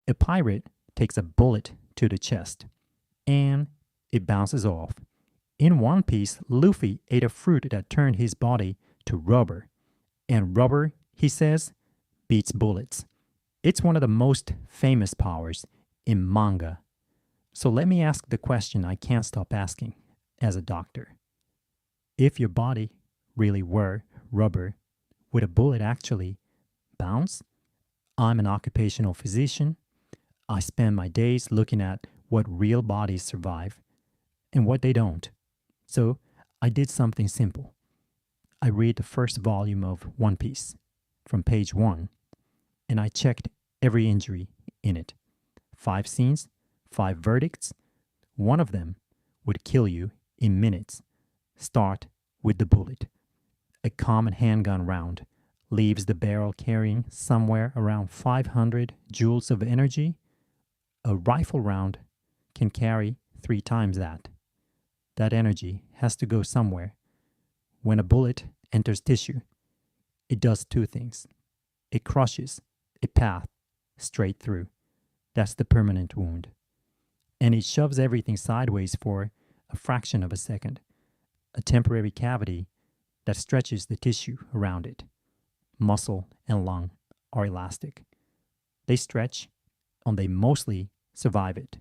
A pirate takes a bullet to the chest and it bounces off. In One Piece, Luffy ate a fruit that turned his body to rubber. And rubber, he says, beats bullets. It's one of the most famous powers in manga. So let me ask the question I can't stop asking as a doctor. If your body really were rubber, would a bullet actually bounce? I'm an occupational physician. I spend my days looking at what real bodies survive and what they don't. So I did something simple. I read the first volume of One Piece from page 1 and I checked every injury in it. 5 scenes, 5 verdicts. One of them would kill you in minutes. Start with the bullet. A common handgun round leaves the barrel carrying somewhere around 500 joules of energy. A rifle round can carry 3 times that. That energy has to go somewhere. When a bullet enters tissue, it does 2 things. It crushes a path straight through. That's the permanent wound. And it shoves everything sideways for a fraction of a second. A temporary cavity that stretches the tissue around it. Muscle and lung are elastic. They stretch and they mostly survive it.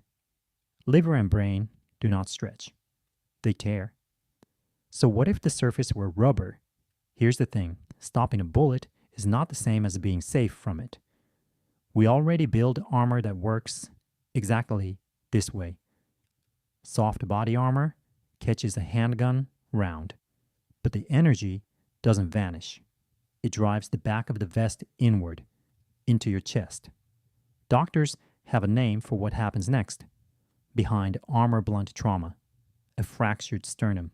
Liver and brain do not stretch. They tear. So what if the surface were rubber? Here's the thing. Stopping a bullet is not the same as being safe from it. We already build armor that works exactly this way. Soft body armor catches a handgun round, but the energy doesn't vanish. It drives the back of the vest inward into your chest. Doctors have a name for what happens next. Behind armor blunt trauma, a fractured sternum,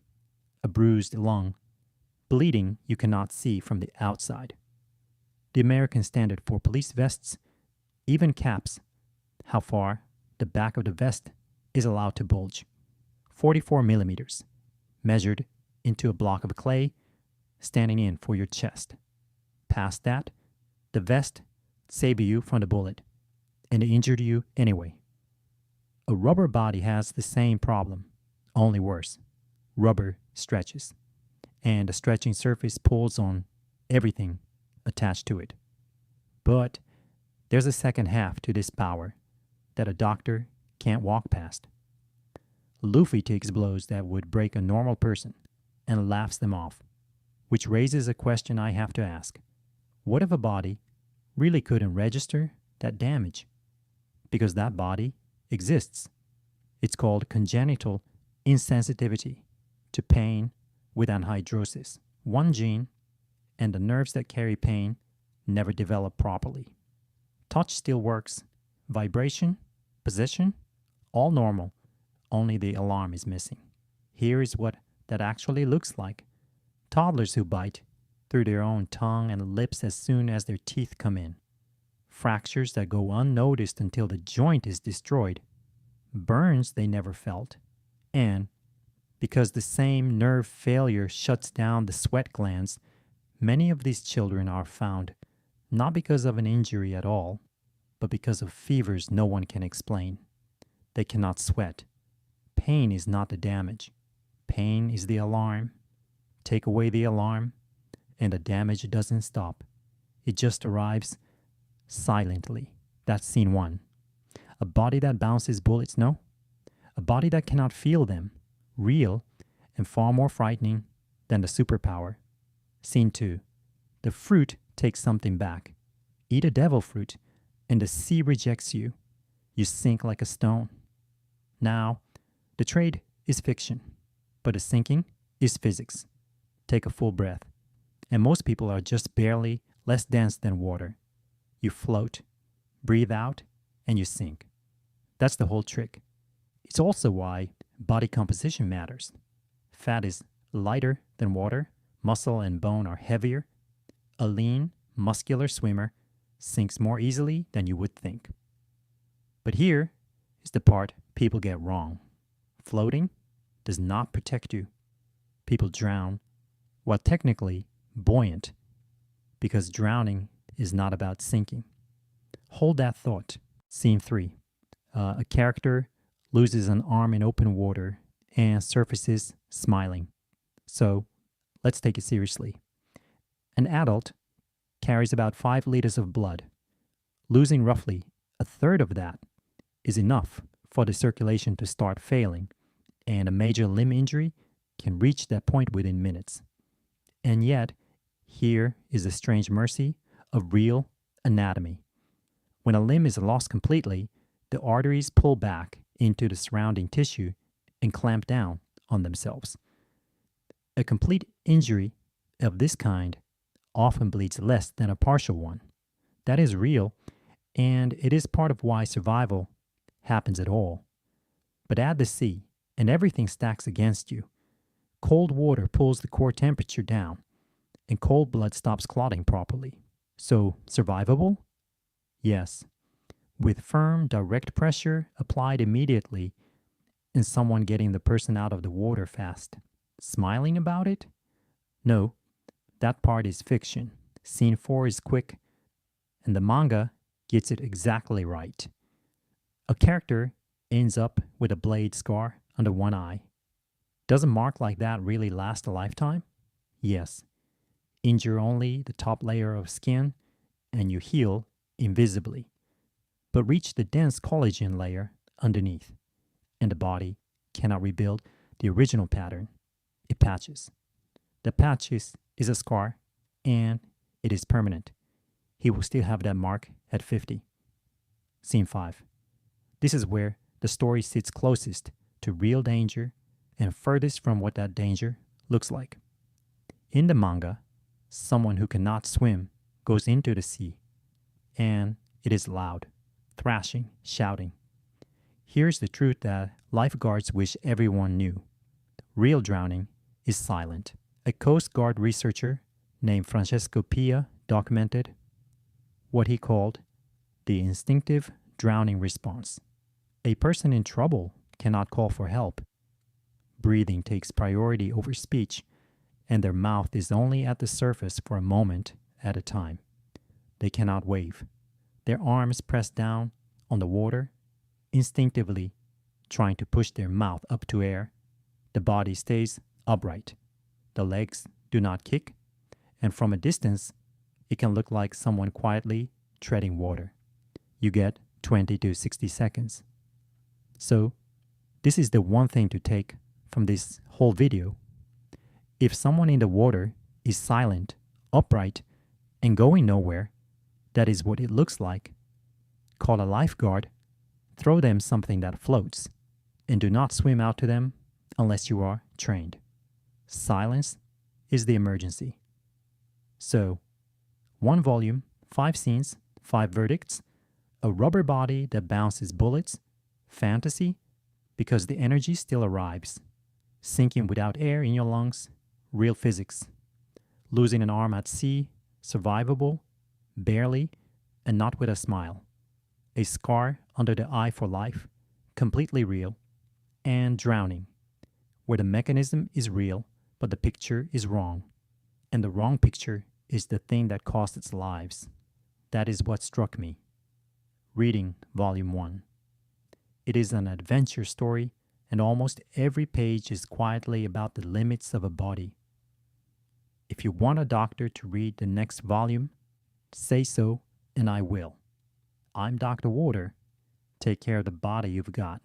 a bruised lung, bleeding you cannot see from the outside. The American standard for police vests even caps how far the back of the vest is allowed to bulge. 44 millimeters, measured into a block of clay standing in for your chest. Past that, the vest saved you from the bullet, and it injured you anyway. A rubber body has the same problem, only worse. Rubber stretches, and the stretching surface pulls on everything attached to it. But there's a second half to this power that a doctor can't walk past. Luffy takes blows that would break a normal person and laughs them off, which raises a question I have to ask. What if a body really couldn't register that damage? Because that body exists. It's called congenital insensitivity to pain with anhidrosis. One gene and the nerves that carry pain never develop properly. Touch still works. Vibration, position, all normal. Only the alarm is missing. Here is what that actually looks like. Toddlers who bite through their own tongue and lips as soon as their teeth come in. Fractures that go unnoticed until the joint is destroyed. Burns they never felt. And because the same nerve failure shuts down the sweat glands, many of these children are found not because of an injury at all, but because of fevers no one can explain. They cannot sweat. Pain is not the damage. Pain is the alarm. Take away the alarm, and the damage doesn't stop. It just arrives silently. That's scene 1. A body that bounces bullets, no? A body that cannot feel them. Real and far more frightening than the superpower. Scene 2. The fruit takes something back. Eat a devil fruit, and the sea rejects you. You sink like a stone. Now, the trade is fiction, but the sinking is physics. Take a full breath. And most people are just barely less dense than water. You float, breathe out, and you sink. That's the whole trick. It's also why body composition matters. Fat is lighter than water, muscle and bone are heavier. A lean, muscular swimmer sinks more easily than you would think. But here is the part people get wrong. Floating does not protect you. People drown while technically buoyant, because drowning is not about sinking. Hold that thought. Scene 3. A character loses an arm in open water and surfaces smiling. So let's take it seriously. An adult carries about 5 liters of blood. Losing roughly a third of that is enough for the circulation to start failing, and a major limb injury can reach that point within minutes. And yet, here is the strange mercy of real anatomy. When a limb is lost completely, the arteries pull back into the surrounding tissue and clamp down on themselves. A complete injury of this kind often bleeds less than a partial one. That is real, and it is part of why survival happens at all. But add the sea, and everything stacks against you. Cold water pulls the core temperature down, and cold blood stops clotting properly. So, survivable? Yes. With firm, direct pressure applied immediately, and someone getting the person out of the water fast. Smiling about it? No, that part is fiction. Scene 4 is quick, and the manga gets it exactly right. A character ends up with a blade scar under one eye. Does a mark like that really last a lifetime? Yes. Injure only the top layer of skin, and you heal invisibly. But reach the dense collagen layer underneath, and the body cannot rebuild the original pattern. It patches. The patches is a scar, and it is permanent. He will still have that mark at 50. Scene 5. This is where the story sits closest to real danger and furthest from what that danger looks like. In the manga, someone who cannot swim goes into the sea, and it is loud, thrashing, shouting. Here's the truth that lifeguards wish everyone knew. Real drowning is silent. A Coast Guard researcher named Francesco Pia documented what he called the instinctive drowning response. A person in trouble cannot call for help. Breathing takes priority over speech, and their mouth is only at the surface for a moment at a time. They cannot wave. Their arms press down on the water, instinctively trying to push their mouth up to air. The body stays upright. The legs do not kick, and from a distance, it can look like someone quietly treading water. You get 20 to 60 seconds. So, this is the one thing to take from this whole video. If someone in the water is silent, upright, and going nowhere, that is what it looks like. Call a lifeguard, throw them something that floats, and do not swim out to them unless you are trained. Silence is the emergency. So, 1 volume, 5 scenes, 5 verdicts, a rubber body that bounces bullets, fantasy, because the energy still arrives. Sinking without air in your lungs, real physics. Losing an arm at sea, survivable, barely, and not with a smile. A scar under the eye for life, completely real. And drowning, where the mechanism is real, but the picture is wrong. And the wrong picture is the thing that costs its lives. That is what struck me. Reading Volume 1. It is an adventure story, and almost every page is quietly about the limits of a body. If you want a doctor to read the next volume, say so, and I will. I'm Dr. Water. Take care of the body you've got.